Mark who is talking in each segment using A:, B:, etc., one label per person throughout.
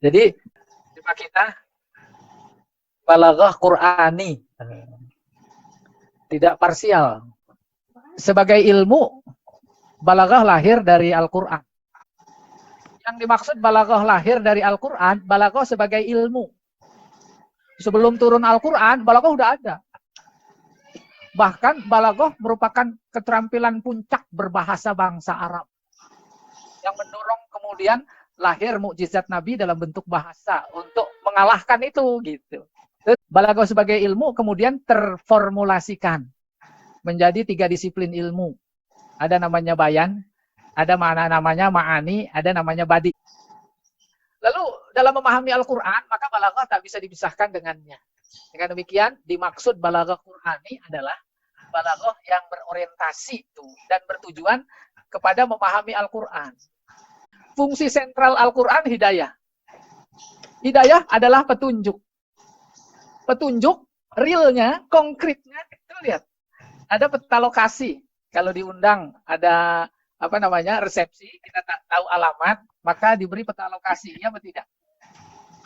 A: Jadi tema kita balaghah Qur'ani, tidak parsial. Sebagai ilmu, balaghah lahir dari Al-Qur'an. Yang dimaksud balaghah lahir dari Al-Qur'an, balaghah sebagai ilmu. Sebelum turun Al-Qur'an, balaghah udah ada. Bahkan balaghah merupakan keterampilan puncak berbahasa bangsa Arab yang mendorong kemudian lahir mukjizat Nabi dalam bentuk bahasa untuk mengalahkan itu gitu. Balaghah sebagai ilmu kemudian terformulasikan menjadi 3 disiplin ilmu. Ada namanya bayan, ada namanya ma'ani, ada namanya badi. Lalu dalam memahami Al-Quran, maka balaghah tak bisa dipisahkan dengannya. Dengan demikian, dimaksud balaghah Qur'ani adalah balaghah yang berorientasi dan bertujuan kepada memahami Al-Quran. Fungsi sentral Al-Quran hidayah. Hidayah adalah petunjuk. Petunjuk realnya, konkretnya, itu lihat. Ada peta lokasi. Kalau diundang ada resepsi, kita tak tahu alamat, maka diberi peta lokasi, ya atau tidak?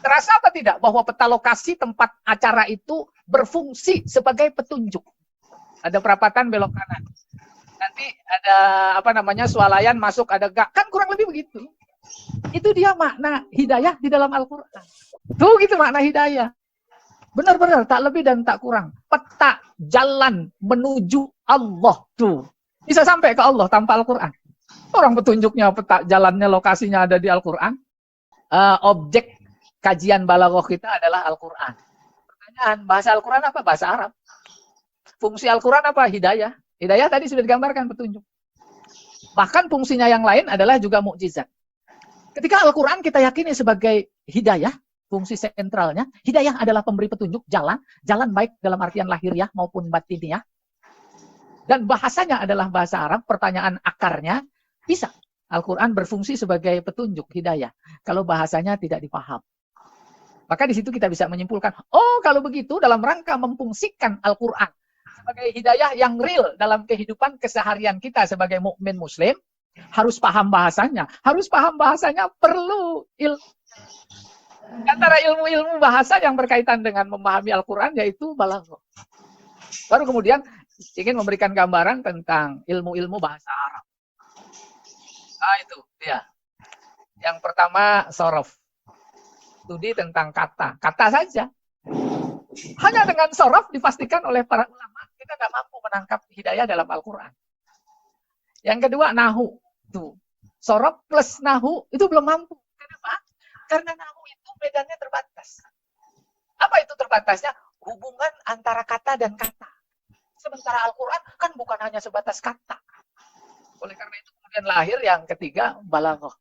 A: Terasa apa tidak bahwa peta lokasi tempat acara itu berfungsi sebagai petunjuk? Ada perapatan belok kanan. Nanti ada swalayan masuk, ada gak. Kan kurang lebih begitu. Itu dia makna hidayah di dalam Al-Quran. Tuh gitu makna hidayah. Benar-benar tak lebih dan tak kurang. Peta jalan menuju Allah tuh. Bisa sampai ke Allah tanpa Al-Quran. Orang petunjuknya, peta jalannya, lokasinya ada di Al-Quran. Objek kajian balaghah kita adalah Al-Quran. Pertanyaan, bahasa Al-Quran apa? Bahasa Arab. Fungsi Al-Quran apa? Hidayah. Hidayah tadi sudah digambarkan petunjuk. Bahkan fungsinya yang lain adalah juga mukjizat. Ketika Al-Quran kita yakini sebagai hidayah, fungsi sentralnya, hidayah adalah pemberi petunjuk, jalan baik dalam artian lahiriah maupun batiniah. Dan bahasanya adalah bahasa Arab, pertanyaan akarnya, bisa Al-Quran berfungsi sebagai petunjuk, hidayah. Kalau bahasanya tidak dipaham. Maka di situ kita bisa menyimpulkan, oh kalau begitu dalam rangka memfungsikan Al-Quran sebagai hidayah yang real dalam kehidupan keseharian kita sebagai mukmin muslim, harus paham bahasanya. Harus paham bahasanya perlu ilmu. Antara ilmu-ilmu bahasa yang berkaitan dengan memahami Al-Quran yaitu balaghah. Baru kemudian ingin memberikan gambaran tentang ilmu-ilmu bahasa Arab. Nah itu dia. Yang pertama sorof. Studi tentang kata. Kata saja. Hanya dengan sorof dipastikan oleh para ulama kita tidak mampu menangkap hidayah dalam Al-Quran. Yang kedua nahu. Tuh. Sorof plus nahu itu belum mampu. Kenapa? Karena nahu itu medannya terbatas. Apa itu terbatasnya? Hubungan antara kata dan kata. Sementara Al-Quran kan bukan hanya sebatas kata. Oleh karena itu kemudian lahir yang ketiga, balaghah.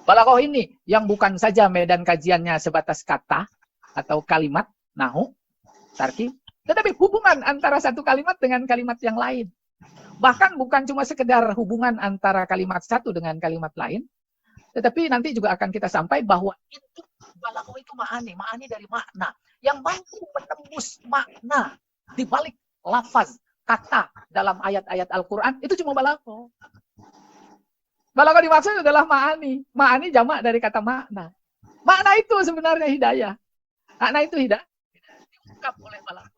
A: Balaghah ini yang bukan saja medan kajiannya sebatas kata atau kalimat, nahu, tarkib, tetapi hubungan antara satu kalimat dengan kalimat yang lain. Bahkan bukan cuma sekedar hubungan antara kalimat satu dengan kalimat lain, tetapi nanti juga akan kita sampai bahwa itu balaghah itu ma'ani dari makna. Yang mampu menembus makna di balik lafaz, kata dalam ayat-ayat Al-Quran, itu cuma balaghah. Balaghah dimaksud adalah ma'ani. Ma'ani jamak dari kata makna. Makna itu sebenarnya hidayah. Makna itu hidayah. Diungkap oleh balaghah.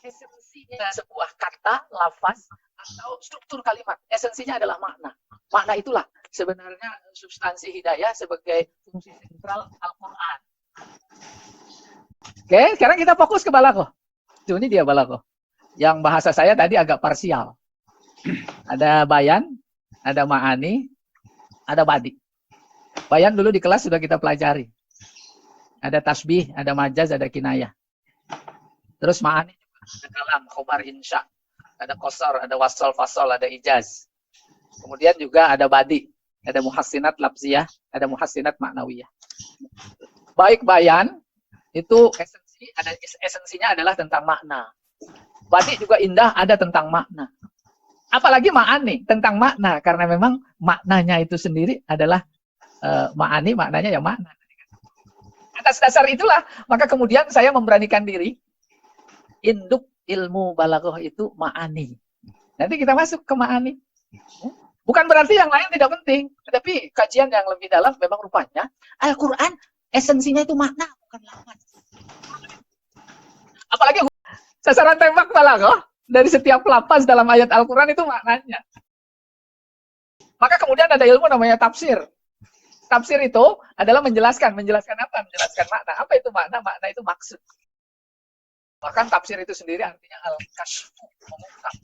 A: Esensinya sebuah kata, lafaz, atau struktur kalimat. Esensinya adalah makna. Makna itulah sebenarnya substansi hidayah sebagai fungsi sentral Al-Quran. Oke, sekarang kita fokus ke balaghah. Ini dia balaghah. Yang bahasa saya tadi agak parsial. Ada bayan, ada ma'ani, ada badi. Bayan dulu di kelas sudah kita pelajari. Ada tasbih, ada majaz, ada kinayah. Terus ma'ani juga ada kalam, khobar, insya. Ada qasar, ada wasal, fasal, ada ijaz. Kemudian juga ada badi. Ada muhassinat lafziyah, ada muhassinat maknawiyah. Baik bayan, itu esensinya adalah tentang makna. Badi juga indah, ada tentang makna. Apalagi ma'ani, tentang makna. Karena memang maknanya itu sendiri adalah ma'ani, maknanya ya makna. Atas dasar itulah, maka kemudian saya memberanikan diri, induk ilmu balaghah itu ma'ani. Nanti kita masuk ke ma'ani. Bukan berarti yang lain tidak penting, tetapi kajian yang lebih dalam memang rupanya Al-Quran esensinya itu makna, bukan lafaz. Apalagi sasaran tembak balaghah dari setiap lafaz dalam ayat Al-Quran itu maknanya. Maka kemudian ada ilmu namanya tafsir. Tafsir itu adalah menjelaskan apa? Menjelaskan makna. Apa itu makna? Makna itu maksud. Bahkan tafsir itu sendiri artinya al-kashfu, mengungkap.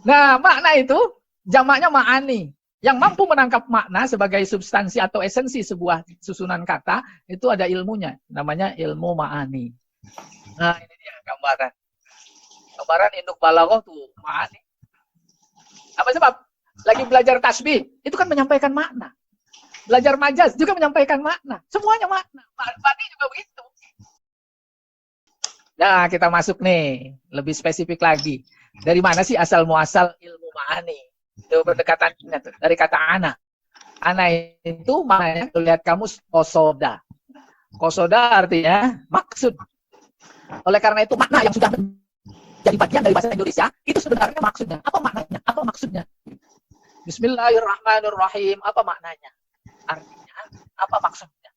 A: Nah, makna itu jamaknya ma'ani. Yang mampu menangkap makna sebagai substansi atau esensi sebuah susunan kata, itu ada ilmunya. Namanya ilmu ma'ani. Nah, ini dia gambaran. Gambaran induk balaghah tuh ma'ani. Apa sebab? Lagi belajar tasbih, itu kan menyampaikan makna. Belajar majaz juga menyampaikan makna. Semuanya makna. Ma'ani juga begitu. Nah, kita masuk nih. Lebih spesifik lagi. Dari mana sih asal muasal ilmu ma'ani? Itu berdekatannya tuh. Dari kata ana. Ana itu maknanya, lihat kamus kosoda. Kosoda artinya maksud. Oleh karena itu makna yang sudah menjadi bagian dari bahasa Indonesia, itu sebenarnya maksudnya. Apa maknanya? Apa maksudnya? Bismillahirrahmanirrahim. Apa maknanya? Artinya, apa maksudnya?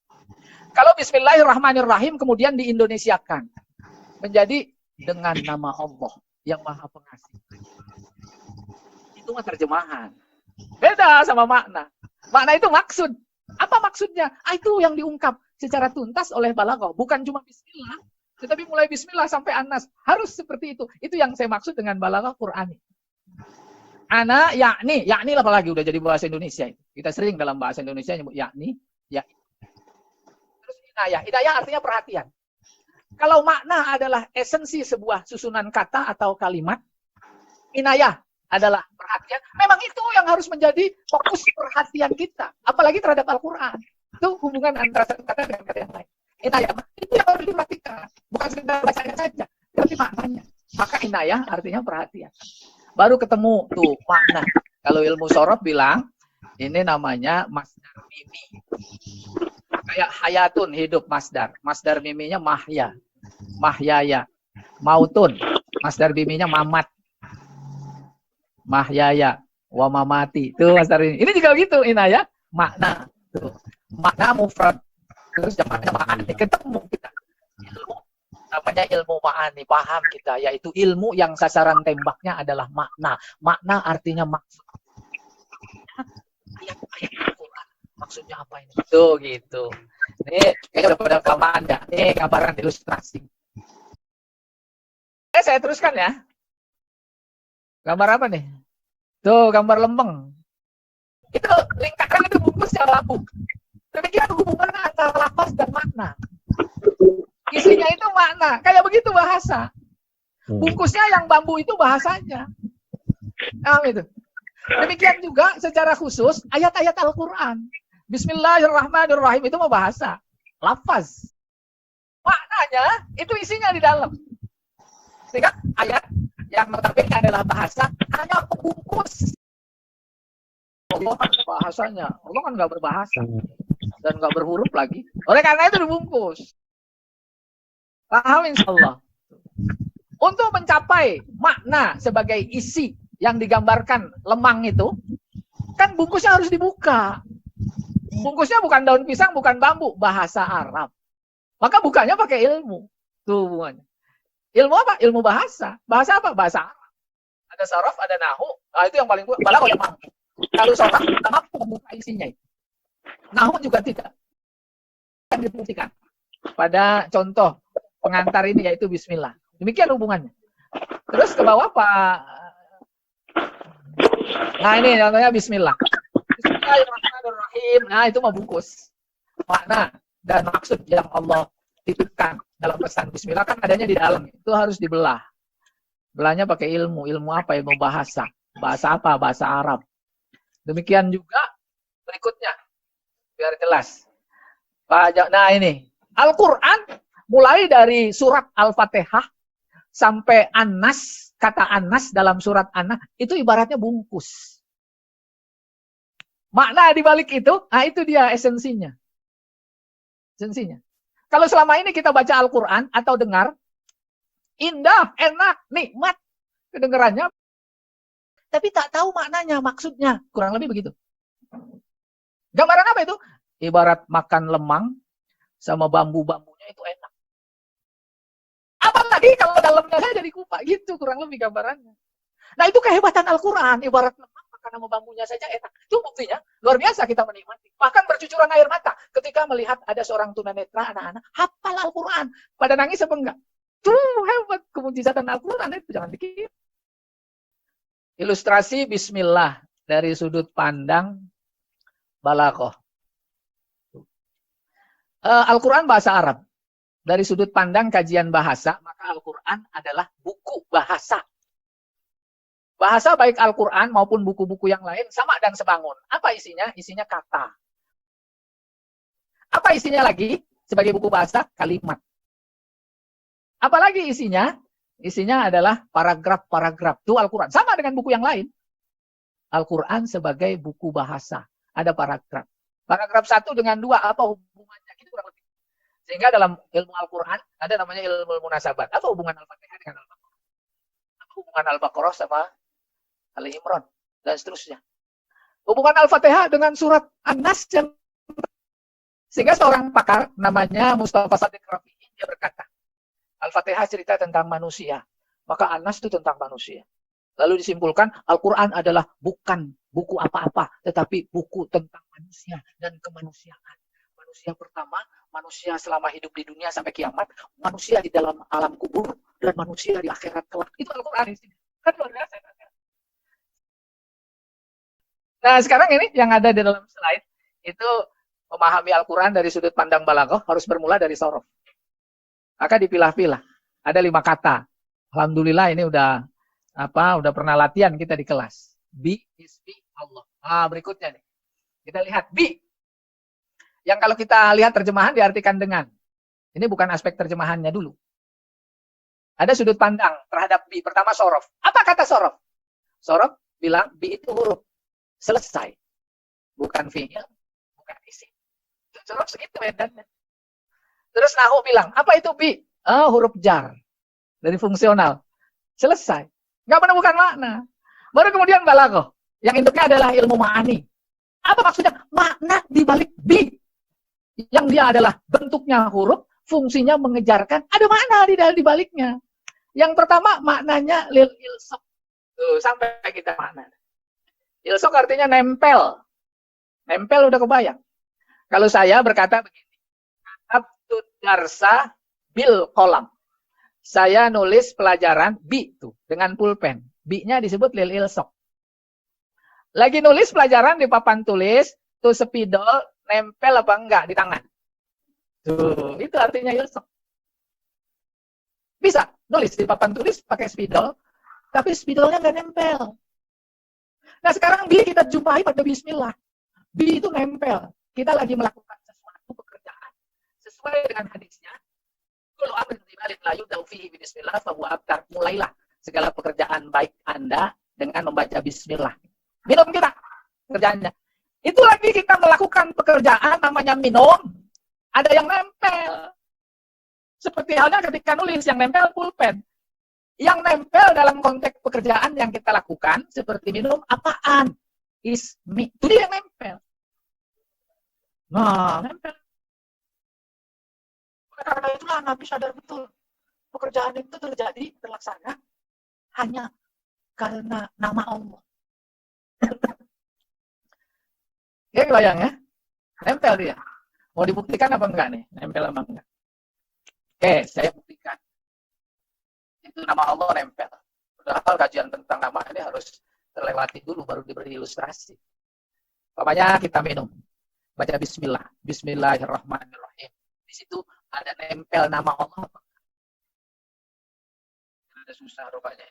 A: Kalau Bismillahirrahmanirrahim kemudian diindonesiakan menjadi dengan nama Allah yang Maha Pengasih. Itu mah terjemahan. Beda sama makna. Makna itu maksud. Apa maksudnya? Itu yang diungkap secara tuntas oleh balaghah. Bukan cuma bismillah, tetapi mulai bismillah sampai an-nas. Harus seperti itu. Itu yang saya maksud dengan balaghah Qur'ani. Ana yakni apalagi udah jadi bahasa Indonesia. Kita sering dalam bahasa Indonesia nyebut yakni, ya. Terus inayah. Inayah artinya perhatian. Kalau makna adalah esensi sebuah susunan kata atau kalimat, inayah adalah perhatian. Memang itu yang harus menjadi fokus perhatian kita. Apalagi terhadap Al-Quran. Itu hubungan antara satu kata dengan kata yang lain. Inayah, itu yang harus diperhatikan. Bukan sekedar bacanya saja, tapi maknanya. Maka inayah artinya perhatian. Baru ketemu tuh makna. Kalau ilmu sorof bilang, ini namanya masdar mimi. Kayak hayatun, hidup masdar. Masdar miminya mahya. Mahyaya. Mautun. Masdar miminya mamat. Mahyaya. Wa mamati. Tuh masdar ini. Ini juga begitu, inayah. Makna. Tuh. Makna mufrad. Terus jamaknya ma'ani. Ketemu kita. Ilmu. Namanya ilmu ma'ani. Paham kita. Yaitu ilmu yang sasaran tembaknya adalah makna. Makna artinya maksud. Ayat-ayat Al-Quran. Maksudnya apa ini? Tuh gitu. Nih, kayaknya udah pada kelamaan ya. Nih, gambaran ilustrasi. Saya teruskan ya. Gambar apa nih? Tuh, gambar lempeng. Itu lingkaran itu bungkusnya lampu. Demikian hubungan antara lafaz dan makna. Isinya itu makna. Kayak begitu bahasa. Bungkusnya yang bambu itu bahasanya. Nah, itu. Demikian juga secara khusus ayat-ayat Al-Quran. Bismillahirrahmanirrahim itu mau bahasa. Lafaz. Maknanya itu isinya di dalam. Sehingga ayat yang notabene adalah bahasa hanya pembungkus. Allah kan bahasanya. Allah kan nggak berbahasa. Dan nggak berhuruf lagi. Oleh karena itu dibungkus. Paham insya-Allah. Untuk mencapai makna sebagai isi yang digambarkan lemang itu, kan bungkusnya harus dibuka. Bungkusnya bukan daun pisang, bukan bambu, bahasa Arab. Maka bukanya pakai ilmu. Tuh hubungannya. Ilmu apa? Ilmu bahasa. Bahasa apa? Bahasa Arab. Ada saraf, ada nahu. Nah, itu yang paling kuat. Balaghah yang mampu. Kalau saraf, kita mampu membuka isinya. Nahu juga tidak. Yang dibuktikan pada contoh pengantar ini yaitu bismillah. Demikian hubungannya. Terus ke bawah Pak. Nah ini contohnya bismillah. Bismillahirrahmanirrahim. Nah itu mau bungkus. Makna dan maksud yang Allah titipkan dalam pesan bismillah kan adanya di dalam. Itu harus dibelah. Belahnya pakai ilmu. Ilmu apa? Ilmu bahasa. Bahasa apa? Bahasa Arab. Demikian juga berikutnya. Biar jelas. Nah ini. Al-Quran mulai dari surat Al-Fatihah sampai An-Nas, kata An-Nas dalam surat An-Nas, itu ibaratnya bungkus. Makna di balik itu, nah itu dia esensinya. Esensinya. Kalau selama ini kita baca Al-Quran atau dengar, indah, enak, nikmat kedengarannya. tapi tak tahu maknanya, maksudnya. Kurang lebih begitu. Gambaran apa itu? Ibarat makan lemang sama bambu-bambunya itu enak. Apalagi kalau dalamnya saya jadi kupat, gitu kurang lebih gambarannya. Nah itu kehebatan Al-Quran, ibarat lemang makan sama bambunya saja enak. Itu buktinya, luar biasa kita menikmati. Bahkan bercucuran air mata ketika melihat ada seorang tunanetra anak-anak hafal Al-Quran. Pada nangis apa enggak? Tuh hebat kemujizatan Al-Quran itu, jangan dikira. Ilustrasi Bismillah dari sudut pandang Balaghah. Al-Quran bahasa Arab. Dari sudut pandang kajian bahasa, maka Al-Quran adalah buku bahasa. Bahasa baik Al-Quran maupun buku-buku yang lain sama dan sebangun. Apa isinya? Isinya kata. Apa isinya lagi? Sebagai buku bahasa, kalimat. Apalagi isinya? Isinya adalah paragraf-paragraf. Itu Al-Quran. Sama dengan buku yang lain. Al-Quran sebagai buku bahasa. Ada paragraf. Paragraf 1 dengan 2, apa hubungannya? Gitu kurang lebih. Sehingga dalam ilmu Al-Quran, ada namanya ilmu munasabat. Apa hubungan Al-Fatihah dengan Al-Baqarah? Apa hubungan Al-Baqarah sama Ali Imran? Dan seterusnya. Hubungan Al-Fatihah dengan surat An-Nas. Sehingga seorang pakar, namanya Mustafa Sadiq Rafi'i, dia berkata, Al-Fatihah cerita tentang manusia. Maka An-Nas itu tentang manusia. Lalu disimpulkan, Al-Quran adalah bukan buku apa-apa, tetapi buku tentang manusia dan kemanusiaan. Manusia pertama, manusia selama hidup di dunia sampai kiamat, manusia di dalam alam kubur, dan manusia di akhirat kelak. Itu Al-Quran di sini. Kan luar biasa. Nah, sekarang ini yang ada di dalam slide, itu memahami Al-Quran dari sudut pandang Balaghah harus bermula dari sorof. Maka dipilah-pilah. Ada 5 kata. Alhamdulillah ini udah pernah latihan kita di kelas. Bi, ismi, Allah. Berikutnya nih. Kita lihat bi. Yang kalau kita lihat terjemahan diartikan dengan. Ini bukan aspek terjemahannya dulu. Ada sudut pandang terhadap bi. Pertama sorof. Apa kata sorof? Sorof bilang bi itu huruf. Selesai. Bukan fi'il, bukan isi. Sorof segitu medannya. Terus Nahu bilang, apa itu bi? Huruf jar. Dari fungsional. Selesai. Nggak menemukan makna. Baru kemudian Balaghah. Yang induknya adalah ilmu ma'ani. Apa maksudnya? Makna di balik bi. Yang dia adalah bentuknya huruf, fungsinya mengejarkan, ada makna di baliknya. Yang pertama maknanya lil ilsok. Tuh, sampai kita makna. Ilsok artinya nempel. Nempel udah kebayang. Kalau saya berkata begini. Abtud darsa bil kolam. Saya nulis pelajaran bi tuh dengan pulpen. Bi-nya disebut lil ilsok. Lagi nulis pelajaran di papan tulis, tuh spidol nempel apa enggak di tangan. Tuh, itu artinya ilsok. Bisa nulis di papan tulis pakai spidol, tapi spidolnya enggak nempel. Nah, sekarang bi kita jumpai pada bismillah. Bi itu nempel. Kita lagi melakukan sesuatu pekerjaan sesuai dengan hadisnya. Kalau amrin dibalik layu taufihi bismillah fahuwa abtar. Mulailah segala pekerjaan baik Anda dengan membaca bismillah. Minum kita kerjaannya. Itu lagi kita melakukan pekerjaan namanya minum. Ada yang nempel. Seperti halnya ketika nulis yang nempel pulpen. Yang nempel dalam konteks pekerjaan yang kita lakukan seperti minum apaan? Ismi. Itu dia yang nempel. Nah, nempel. Karena itulah Nabi sadar betul. Pekerjaan itu terlaksana hanya karena nama Allah. Ya, kebayang ya? Nempel dia. Mau dibuktikan apa enggak nih? Nempel apa enggak? Oke, saya buktikan. Itu nama Allah nempel. Padahal kajian tentang nama ini harus terlewati dulu baru diberi ilustrasi. Pokoknya kita minum. Baca bismillah. Bismillahirrahmanirrahim. Di situ ada nempel nama Allah. Ada susah rupanya.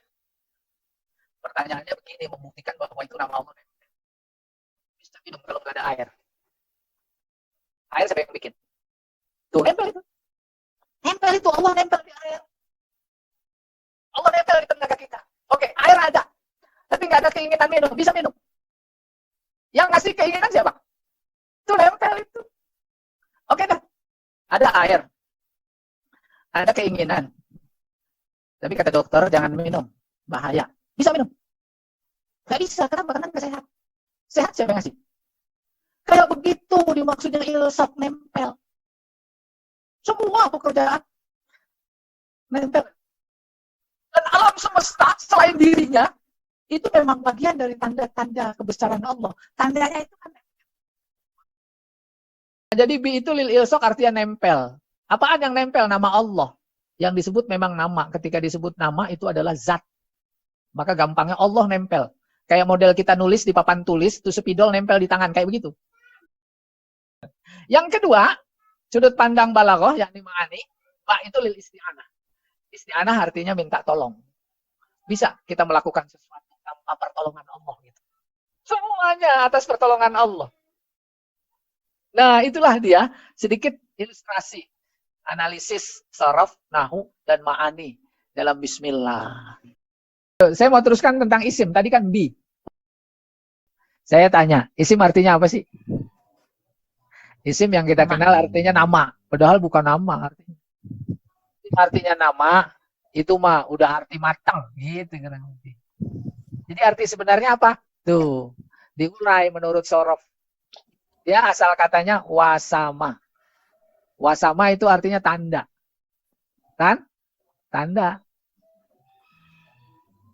A: Pertanyaannya begini, membuktikan bahwa itu nama Allah nempel. Bisa minum kalau nggak ada air. Air siapa yang bikin? Tuh, nempel itu. Nempel itu, Allah nempel di air. Allah nempel di tenaga kita. Oke, air ada. Tapi nggak ada keinginan minum. Bisa minum. Yang ngasih keinginan siapa? Itu nempel itu. Oke dah. Ada air. Ada keinginan. Tapi kata dokter, jangan minum. Bahaya. Bisa minum. Nggak bisa, kenapa? Karena nggak sehat. Sehat siapa yang ngasih? Kayak begitu dimaksudnya ilsaq, nempel. Semua pekerjaan nempel. Dan alam semesta selain dirinya, itu memang bagian dari tanda-tanda kebesaran Allah. Tandanya itu kan. Jadi bi itu lil ilsaq artinya nempel. Apaan yang nempel? Nama Allah. Yang disebut memang nama. Ketika disebut nama itu adalah zat. Maka gampangnya Allah nempel. Kayak model kita nulis di papan tulis, itu spidol nempel di tangan. Kayak begitu. Yang kedua, sudut pandang balaghah, yakni ma'ani. Ba itu lil isti'anah. Isti'anah artinya minta tolong. Bisa kita melakukan sesuatu tanpa pertolongan Allah. Gitu. Semuanya atas pertolongan Allah. Nah, itulah dia sedikit ilustrasi. Analisis sharaf, nahu, dan ma'ani dalam bismillah. Saya mau teruskan tentang isim. Tadi kan bi. Saya tanya, isim artinya apa sih? Isim yang kita kenal artinya nama. Padahal bukan nama artinya. Artinya nama, itu mah udah arti matang. Gitu. Jadi arti sebenarnya apa? Tuh, diurai menurut sharaf. Dia asal katanya wasama. Wasama itu artinya tanda. Kan? Tanda.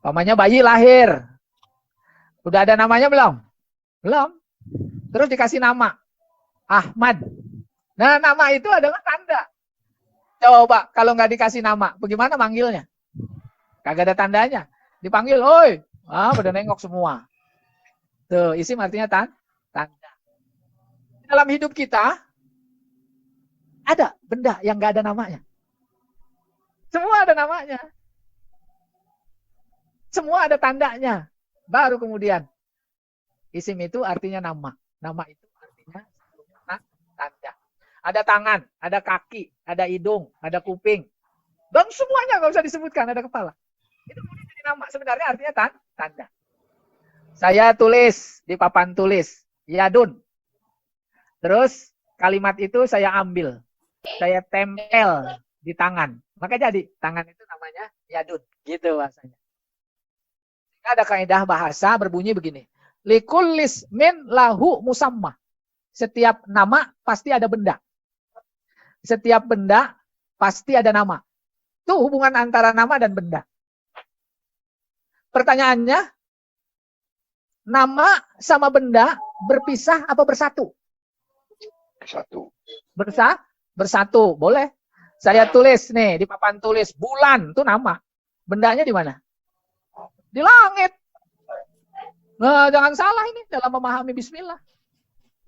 A: Pamannya bayi lahir. Udah ada namanya belum? Belum. Terus dikasih nama. Ahmad. Nah, nama itu adalah tanda. Coba kalau nggak dikasih nama, bagaimana manggilnya? Kagak ada tandanya. Dipanggil, oi. Pada nengok semua. Tuh, isim artinya tanda. Dalam hidup kita, ada benda yang nggak ada namanya. Semua ada namanya. Semua ada tandanya. Baru kemudian isim itu artinya nama. Nama itu artinya tanda. Ada tangan, ada kaki, ada hidung, ada kuping. Dan semuanya nggak usah disebutkan, ada kepala. Itu kemudian jadi nama. Sebenarnya artinya tanda. Saya tulis di papan tulis, Yadun. Terus kalimat itu saya ambil. Saya tempel di tangan. Maka jadi tangan itu namanya Yadun. Gitu bahasanya. Ada kaidah bahasa berbunyi begini. Likullis min lahu musamma. Setiap nama pasti ada benda. Setiap benda pasti ada nama. Itu hubungan antara nama dan benda. Pertanyaannya, nama sama benda berpisah apa bersatu? Bersatu. Boleh. Saya tulis nih di papan tulis bulan, itu nama. Bendanya di mana? Di langit. Nah, jangan salah ini dalam memahami bismillah.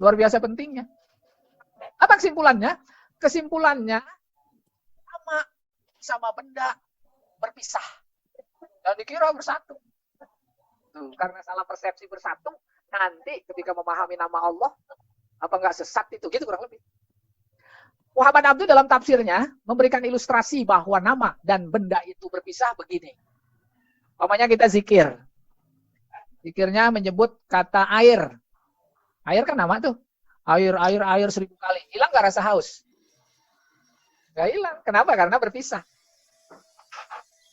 A: Luar biasa pentingnya. Apa kesimpulannya? Kesimpulannya, nama sama benda berpisah. Dan dikira bersatu. Tuh, karena salah persepsi bersatu, nanti ketika memahami nama Allah, apa enggak sesat itu? Gitu kurang lebih. Muhammad Abdu dalam tafsirnya memberikan ilustrasi bahwa nama dan benda itu berpisah begini. Umpamanya kita zikir. Zikirnya menyebut kata air. Air kan nama tuh. Air 1000 kali. Hilang gak rasa haus? Gak hilang. Kenapa? Karena berpisah.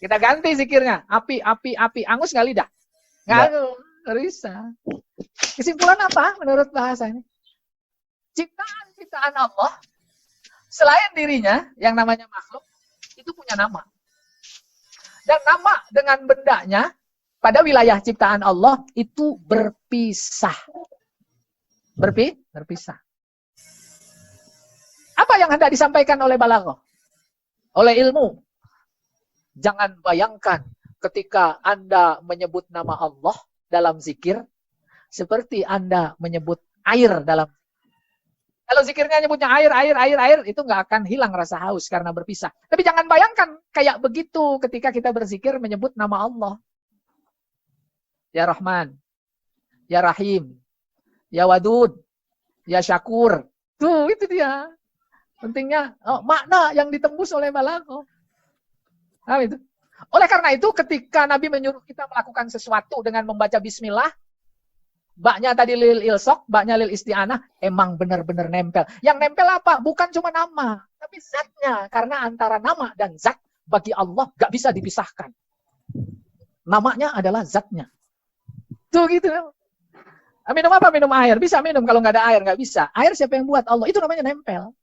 A: Kita ganti zikirnya. Api. Angus gak lidah? Gak bisa. Kesimpulan apa menurut bahasanya? Ciptaan Allah, selain dirinya, yang namanya makhluk, itu punya nama. Dan nama dengan bendanya, pada wilayah ciptaan Allah, itu berpisah. Berpisah. Apa yang hendak disampaikan oleh balaghah? Oleh ilmu? Jangan bayangkan ketika Anda menyebut nama Allah dalam zikir, seperti Anda menyebut air dalam. Kalau zikirnya nyebutnya air, itu nggak akan hilang rasa haus karena berpisah. Tapi jangan bayangkan kayak begitu ketika kita berzikir menyebut nama Allah. Ya Rahman, Ya Rahim, Ya Wadud, Ya Syakur. Tuh, itu dia. Pentingnya makna yang ditembus oleh balaghah. Nah, itu. Oleh karena itu ketika Nabi menyuruh kita melakukan sesuatu dengan membaca bismillah, baknya tadi lil ilsaq, baknya lil isti'anah, emang benar-benar nempel. Yang nempel apa? Bukan cuma nama, tapi zatnya. Karena antara nama dan zat bagi Allah gak bisa dipisahkan. Namanya adalah zatnya. Tuh gitu. Minum apa? Minum air. Bisa minum, kalau nggak ada air nggak bisa. Air siapa yang buat? Allah. Itu namanya nempel.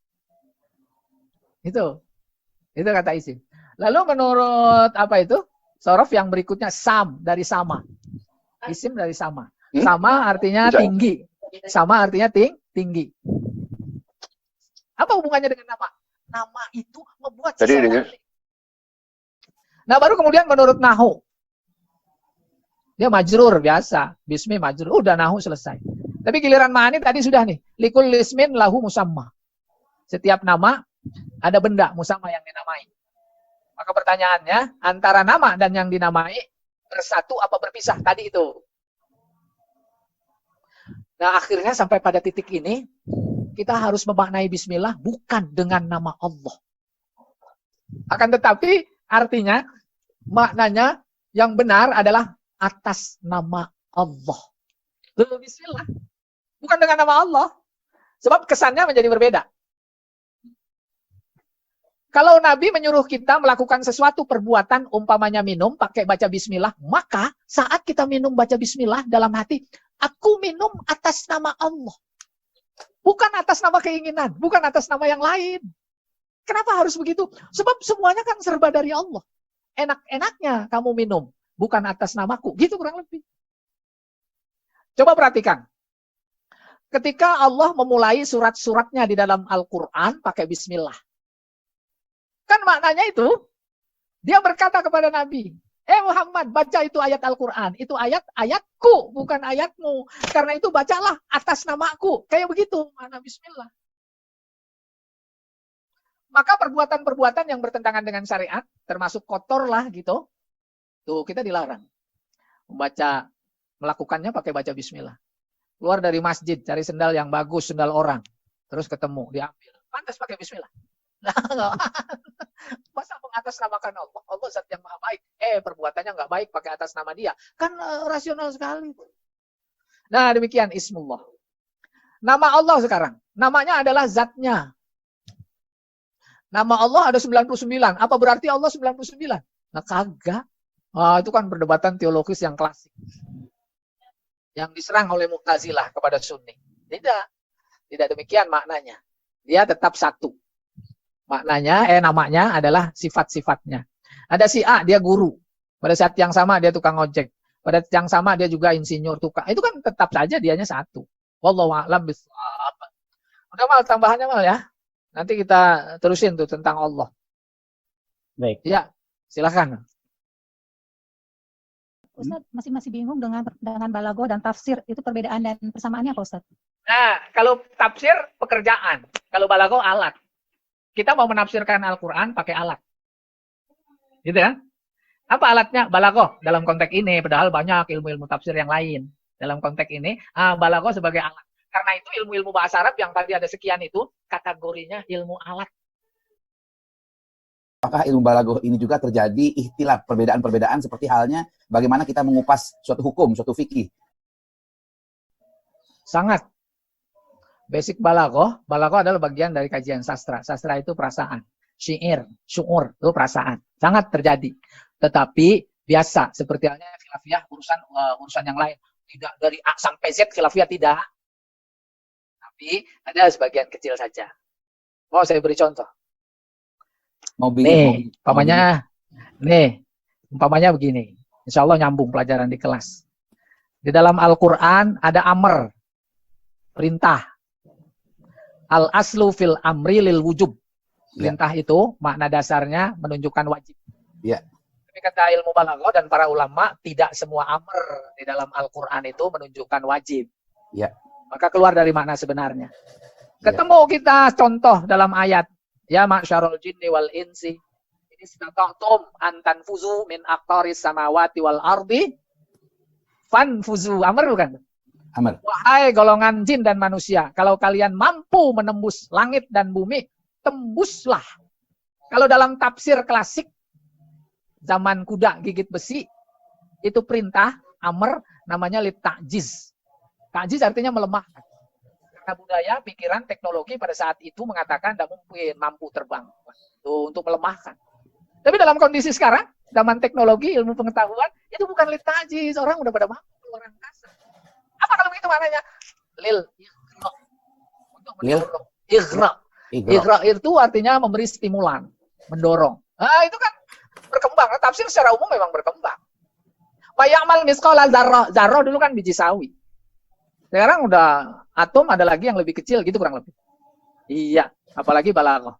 A: Itu kata isim. Lalu menurut apa itu? Sorof yang berikutnya sam dari sama. Isim dari sama. Sama artinya tinggi. Sama artinya tinggi. Apa hubungannya dengan nama? Nama itu membuat seseorang. Nah, baru kemudian menurut nahu. Dia majrur biasa, bismi majrur. Udah nahu selesai. Tapi giliran ma'ani tadi sudah nih. Likul ismin lahu musamma. Setiap nama ada benda musamma yang dinamai. Maka pertanyaannya, antara nama dan yang dinamai bersatu apa berpisah tadi itu. Nah, akhirnya sampai pada titik ini kita harus memaknai bismillah bukan dengan nama Allah. Akan tetapi artinya maknanya yang benar adalah atas nama Allah. Bismillah. Bukan dengan nama Allah. Sebab kesannya menjadi berbeda. Kalau Nabi menyuruh kita melakukan sesuatu perbuatan, umpamanya minum, pakai baca bismillah, maka saat kita minum baca bismillah dalam hati, aku minum atas nama Allah. Bukan atas nama keinginan, bukan atas nama yang lain. Kenapa harus begitu? Sebab semuanya kan serba dari Allah. Enak-enaknya kamu minum. Bukan atas namaku. Gitu kurang lebih. Coba perhatikan. Ketika Allah memulai surat-suratnya di dalam Al-Quran pakai bismillah. Kan maknanya itu, dia berkata kepada Nabi, Muhammad, baca itu ayat Al-Quran. Itu ayatku, bukan ayatmu. Karena itu bacalah atas namaku. Kayak begitu, makna bismillah. Maka perbuatan-perbuatan yang bertentangan dengan syariat, termasuk kotor lah gitu, tuh kita dilarang. Melakukannya pakai baca bismillah. Keluar dari masjid, cari sendal yang bagus, sendal orang. Terus ketemu, diambil. Pantas pakai bismillah. Masa mengatasnamakan Allah? Allah zat yang maha baik. Perbuatannya nggak baik pakai atas nama dia. Kan rasional sekali. Nah, demikian ismullah. Nama Allah sekarang. Namanya adalah zatnya. Nama Allah ada 99. Apa berarti Allah 99? Nah, kagak. Itu kan perdebatan teologis yang klasik. Yang diserang oleh Mu'tazilah kepada Sunni. Tidak. Tidak demikian maknanya. Dia tetap satu. Maknanya, namanya adalah sifat-sifatnya. Ada si A, dia guru. Pada saat yang sama dia tukang ojek. Pada saat yang sama dia juga insinyur tukang. Itu kan tetap saja dianya satu. Wallahu a'lam bishawab. Udah Mal, tambahannya Mal ya. Nanti kita terusin tuh tentang Allah.
B: Baik.
A: Ya, silakan.
C: Ustaz masih bingung dengan balago dan tafsir. Itu perbedaan dan persamaannya apa Ustaz?
A: Nah, kalau tafsir pekerjaan. Kalau balago alat. Kita mau menafsirkan Al-Quran pakai alat. Gitu kan? Apa alatnya? Balago dalam konteks ini. Padahal banyak ilmu-ilmu tafsir yang lain. Dalam konteks ini, balago sebagai alat. Karena itu ilmu-ilmu bahasa Arab yang tadi ada sekian itu, kategorinya ilmu alat.
D: Apakah ilmu balaghah ini juga terjadi ikhtilaf, perbedaan-perbedaan seperti halnya bagaimana kita mengupas suatu hukum, suatu fikih?
A: Sangat. Basic balaghah adalah bagian dari kajian sastra. Sastra itu perasaan. Syair, syu'ur, itu perasaan. Sangat terjadi. Tetapi biasa, seperti halnya khilafiyah, urusan yang lain. Tidak dari A sampai Z khilafiyah tidak. Tapi ada sebagian kecil saja. Mau saya beri contoh. Umpamanya begini. Insya Allah nyambung pelajaran di kelas. Di dalam Al-Quran ada amr, perintah. Al-aslu fil amri lil wujub. Perintah itu makna dasarnya menunjukkan wajib.
D: Ya.
A: Tapi kata ilmu balaghah dan para ulama, tidak semua amr di dalam Al-Quran itu menunjukkan wajib.
D: Ya.
A: Maka keluar dari makna sebenarnya. Ketemu kita contoh dalam ayat. Ya ma'syarul jinni wal insi. Ini istata'tum an tanfuzu min aqtaris samawati wal ardi. Fanfuzu. Amr bukan?
D: Amr.
A: Wahai golongan jin dan manusia. Kalau kalian mampu menembus langit dan bumi, tembuslah. Kalau dalam tafsir klasik, zaman kuda gigit besi, itu perintah, amr, namanya litakjiz. Takjiz artinya melemahkan. Karena budaya, pikiran, teknologi pada saat itu mengatakan tidak mungkin mampu terbang. Tuh, untuk melemahkan. Tapi dalam kondisi sekarang, zaman teknologi, ilmu pengetahuan, itu bukan litakjiz. Orang udah pada mampu. luar angkasa. Apa kalau begitu maknanya? Lil ighra. Untuk mendorong. Ighra. Ighra itu artinya memberi stimulan, mendorong. Nah, itu kan berkembang. Tafsir secara umum memang berkembang. Mayamal misqala dzarrah. Dzarrah dulu kan biji sawi. Sekarang udah atom, ada lagi yang lebih kecil gitu kurang lebih. Iya, apalagi balaghah.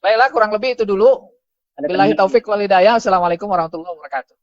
A: Baiklah, kurang lebih itu dulu. Billahi taufik wal hidayah. Assalamualaikum warahmatullahi wabarakatuh.